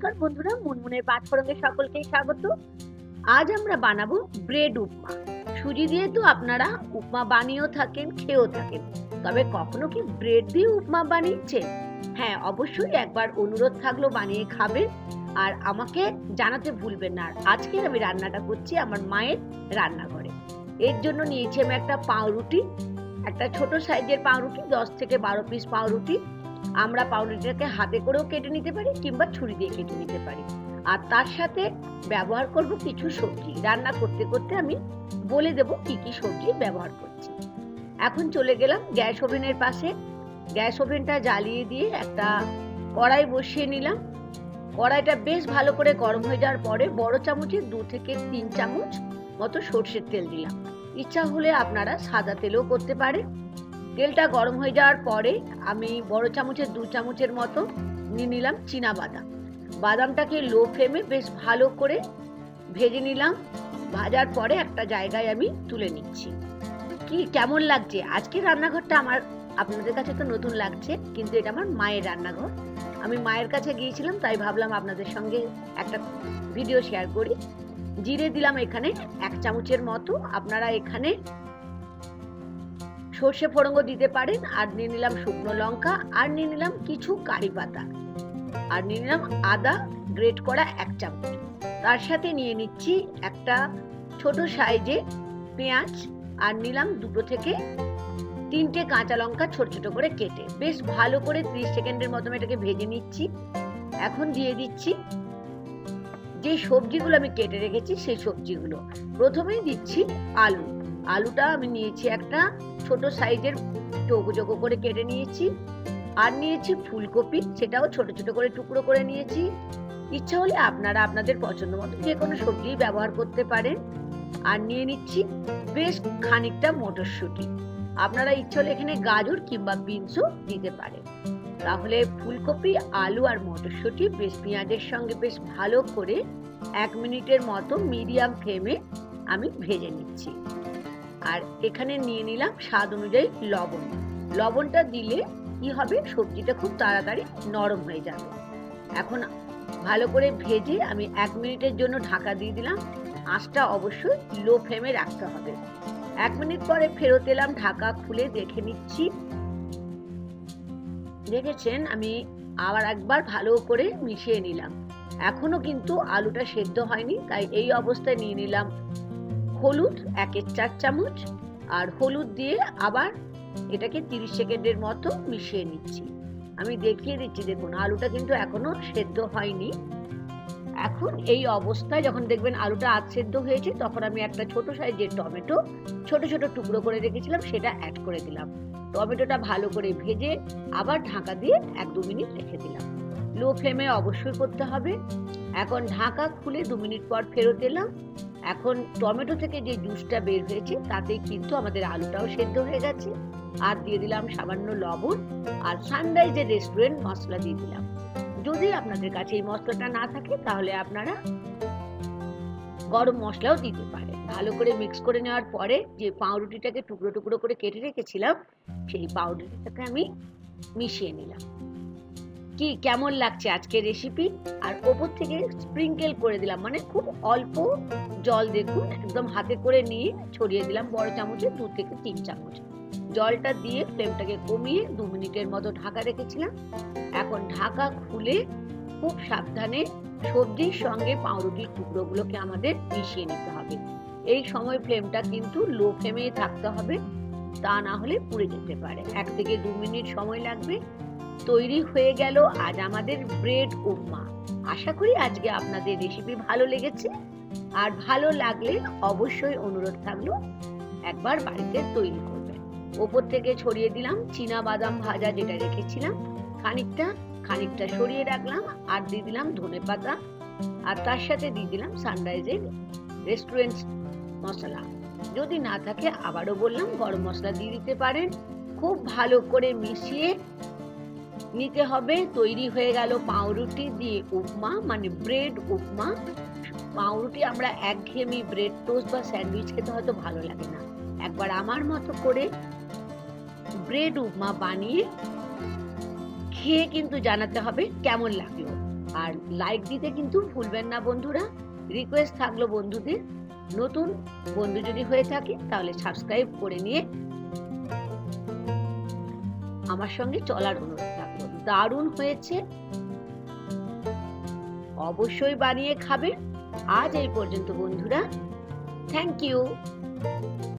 নমস্কার বন্ধুরা, মুনমুনের পাঠফোড়নে সকলকে স্বাগত। আজ আমরা বানাবো ব্রেড উপমা। সুজি দিয়ে তো আপনারা উপমা বানিয়েও থাকেন, খেয়েও থাকেন, তবে কখনো কি ব্রেড দিয়ে উপমা বানিয়েছেন? হ্যাঁ, অবশ্যই একবার অনুরোধ থাকলো বানিয়ে খাবেন আর আমাকে জানাতে ভুলবেন না। আর আজকে আমি রান্নাটা করছি আমার মায়ের রান্নাঘরে। এর জন্য নিয়েছি আমি একটা পাউরুটি, একটা ছোট সাইজের পাউরুটি, 10 থেকে 12 পিস পাউরুটি। আমরা পাউরুটিটাকে হাতে করেও কেটে নিতে পারি কিংবা ছুরি দিয়ে কেটে নিতে পারি। আর তার সাথে ব্যবহার করব কিছু সবজি। রান্না করতে করতে আমি বলে দেব কি কি সবজি ব্যবহার করছি। এখন চলে গেলাম গ্যাস ওভেনের পাশে। গ্যাস ওভেনটা জ্বালিয়ে দিয়ে একটা কড়াই বসিয়ে নিলাম। কড়াইটা বেশ ভালো করে গরম হয়ে যাওয়ার পরে বড় চামচে 2 থেকে 3 চামচ মতো সর্ষের তেল দিলাম। ইচ্ছা হলে আপনারা সাদা তেলও করতে পারেন। তেলটা গরম হয়ে যাওয়ার পরে আমি বড় চামচের 2 চামচের মতো নিয়ে নিলাম চীনা বাদাম। বাদামটাকে লো ফ্লেমে বেশ ভালো করে ভেজে নিলাম। ভাজার পরে একটা জায়গায় আমি তুলে নিচ্ছি। কি কেমন লাগছে আজকের রান্নাঘরটা আমার? আপনাদের কাছে তো নতুন লাগছে, কিন্তু এটা আমার মায়ের রান্নাঘর। আমি মায়ের কাছে গিয়েছিলাম, তাই ভাবলাম আপনাদের সঙ্গে একটা ভিডিও শেয়ার করি। জিরে দিলাম এখানে 1 চামচের মতো। আপনারা এখানে সর্ষে ফোড়ন দিতে পারেন। আর নিয়ে নিলাম শুকনো লঙ্কা, আর নিয়ে নিলাম কিছু কারি পাতা, আর নিয়ে নিলাম আদা গ্রেট করা 1 চামচ। তার সাথে নিয়ে নিচ্ছি একটা ছোট সাইজে পেঁয়াজ, আর নিলাম 2 থেকে 3টে কাঁচা লঙ্কা ছোট ছোট করে কেটে। বেশ ভালো করে 30 সেকেন্ডের মতো এটাকে ভেজে নিচ্ছি। এখন দিয়ে দিচ্ছি যে সবজিগুলো আমি কেটে রেখেছি সেই সবজিগুলো। প্রথমেই দিচ্ছি আলু। আলুটা আমি নিয়েছি একটা ছোট সাইজের, চৌকো চৌকো করে কেটে নিয়েছি। আর নিয়েছি ফুলকপি, সেটাও ছোট ছোট করে টুকরো করে নিয়েছি। ইচ্ছা হলে আপনারা আপনাদের পছন্দ মতো যে কোনো সবজি ব্যবহার করতে পারেন। আর নিয়ে নিচ্ছি বেশ খানিকটা মটরশুঁটি। আপনারা ইচ্ছা হলে এখানে গাজর কিংবা বিনসও দিতে পারেন। তাহলে ফুলকপি, আলু আর মটরশুঁটি বেশ পেঁয়াজের সঙ্গে বেশ ভালো করে 1 মিনিটের মতো মিডিয়াম ফ্লেমে আমি ভেজে নিচ্ছি। আর এখানে নিয়ে নিলাম স্বাদ অনুযায়ী লবণ। লবণটা দিলে কি হবে, সবজিটা খুব তাড়াতাড়ি নরম হয়ে যাবে। এখন ভালো করে ভেজে আমি 1 মিনিটের জন্য ঢাকা দিয়ে দিলাম। আঁচটা অবশ্যই লো ফ্লেমে রাখতে হবে। 1 মিনিট পরে ফেরত এলাম, ঢাকা খুলে দেখে নিচ্ছি। দেখেছেন, আমি আবার একবার ভালো করে মিশিয়ে নিলাম। এখনো কিন্তু আলুটা সেদ্ধ হয়নি, তাই এই অবস্থায় নিয়ে নিলাম হলুদ 1/4 চামচ। আর হলুদ দিয়ে আবার এটাকে 30 সেকেন্ডের মতো মিশিয়ে নিচ্ছি। আমি দেখিয়ে দিচ্ছি, দেখুন আলুটা কিন্তু এখনো সেদ্ধ হয়নি। এখন এই অবস্থায় যখন দেখবেন আলুটা আধ সেদ্ধ হয়েছে, তখন আমি একটা ছোট সাইজের টমেটো ছোট ছোট টুকরো করে রেখেছিলাম, সেটা অ্যাড করে দিলাম। টমেটোটা ভালো করে ভেজে আবার ঢাকা দিয়ে 1-2 মিনিট রেখে দিলাম। লো ফ্লেমে অবশ্যই করতে হবে। এখন ঢাকা খুলে 2 মিনিট পর ফেরত এলাম। এখন টমেটো থেকে যে জুসটা বের হয়েছে তাতেই কিন্তু আমাদের আলুটাও সেদ্ধ হয়ে গেছে। আর দিয়ে দিলাম সামান্য লবণ, আর সানরাইজের রেস্টুরেন্ট মশলা দিয়ে দিলাম। যদি আপনাদের কাছে এই মশলাটা না থাকে তাহলে আপনারা গরম মশলাও দিতে পারেন। ভালো করে মিক্স করে নেওয়ার পরে যে পাউরুটিটাকে টুকরো টুকরো করে কেটে রেখেছিলাম, সেই পাউরুটিটাকে আমি মিশিয়ে নিলাম। কি কেমন লাগছে আজকের রেসিপি? আর ওপর থেকে স্প্রিঙ্কেল করে দিলাম, মানে খুব অল্প জল, দেখুন একদম হাতে করে নিয়ে ছড়িয়ে দিলাম। বড় চামচে 2 থেকে 3 চামচ জলটা দিয়ে ফ্লেমটাকে কমিয়ে 2 মিনিটের মতো ঢাকা রেখেছিলাম। এখন ঢাকা খুলে খুব সাবধানে সবজির সঙ্গে পাউরুটির টুকরোগুলোকে আমাদের মিশিয়ে নিতে হবে। এই সময় ফ্লেমটা কিন্তু লো ফ্লেমে থাকতে হবে, তা না হলে পুড়ে যেতে পারে। 1 থেকে 2 মিনিট সময় লাগবে। তৈরি হয়ে গেল আজ আমাদের ব্রেড উপমা। আশা করি আজকে আপনাদের রেসিপি ভালো লেগেছে। আর ভালো লাগলে অবশ্যই অনুরোধ থাকলো একবার বাড়িতে তৈরি করবেন। ওপর থেকে ছড়িয়ে দিলাম চীনা বাদাম ভাজা, যেটা রেখেছিলাম খানিকটা সরিয়ে রাখলাম। আর দিয়ে দিলাম ধনেপাতা, আর তার সাথে দিয়ে দিলাম সানরাইজের রেস্টুরেন্ট মশলা। যদি না থাকে আবারও বললাম গরম মশলা দিয়ে দিতে পারেন। খুব ভালো করে মিশিয়ে নিতে হবে। তৈরি হয়ে গেল পাউরুটি দিয়ে উপমা, মানে ব্রেড উপমা। পাউরুটি আমরা একঘেয়েমি ব্রেড টোস্ট বা স্যান্ডউইচ খেতে হয়তো ভালো লাগে না। একবার আমার মতো করে ব্রেড উপমা বানিয়ে খেয়ে কিন্তু জানাতে হবে কেমন লাগলো। আর লাইক দিতে কিন্তু ভুলবেন না বন্ধুরা। রিকোয়েস্ট থাকলো বন্ধুদের, নতুন বন্ধু যদি হয়ে থাকে তাহলে সাবস্ক্রাইব করে নিয়ে আমার সঙ্গে চলার অনুরোধ থাকলো। দারুণ হয়েছে, অবশ্যই বানিয়ে খাবেন। আজ এই পর্যন্ত বন্ধুরা, থ্যাংক ইউ।